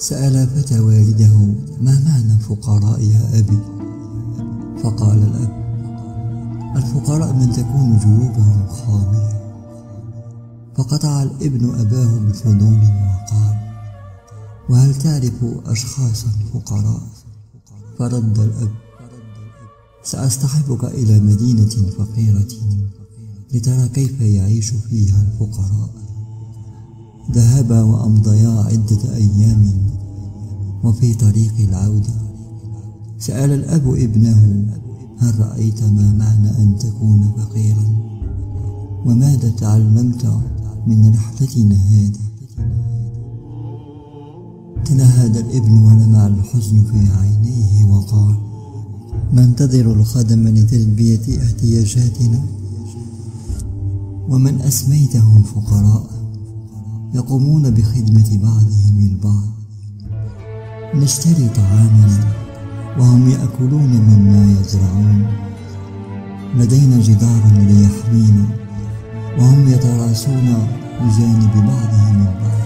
سأل فتى والده: ما معنى الفقراء يا أبي؟ فقال الأب: الفقراء من تكون جيوبهم خاوية. فقطع الابن أباه بفضول وقال: وهل تعرف أشخاصا فقراء؟ فرد الأب: سأصطحبك إلى مدينة فقيرة لترى كيف يعيش فيها الفقراء. ذهبا وأمضيا عدة أيام، وفي طريق العودة سأل الأب ابنه: هل رأيت ما معنى أن تكون فقيرا؟ وماذا تعلمت من رحلتنا هذه؟ تنهد الابن ولمع الحزن في عينيه وقال: ننتظر الخدم لتلبية احتياجاتنا، ومن أسميتهم فقراء يقومون بخدمة بعضهم البعض. نشتري طعامنا وهم يأكلون مما يزرعون. لدينا جدار ليحمينا وهم يتراصون بجانب بعضهم البعض.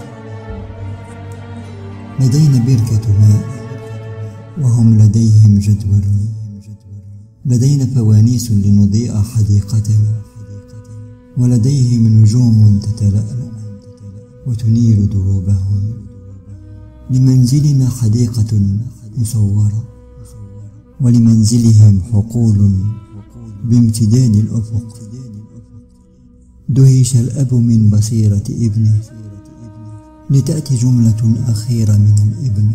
لدينا بركة ماء وهم لديهم جدول. لدينا فوانيس لنضيء حديقتنا، ولديهم نجوم تتلألأ وتنير دروبهم. لمنزلنا حديقة مصورة، ولمنزلهم حقول بامتداد الأفق. دهش الأب من بصيرة ابنه، لتأتي جملة أخيرة من الابن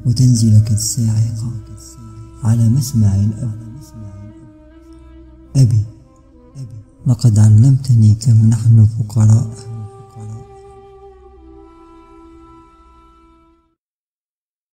وتنزل كالصاعقة على مسمع الأب: أبي، لقد علمتني كم نحن فقراء.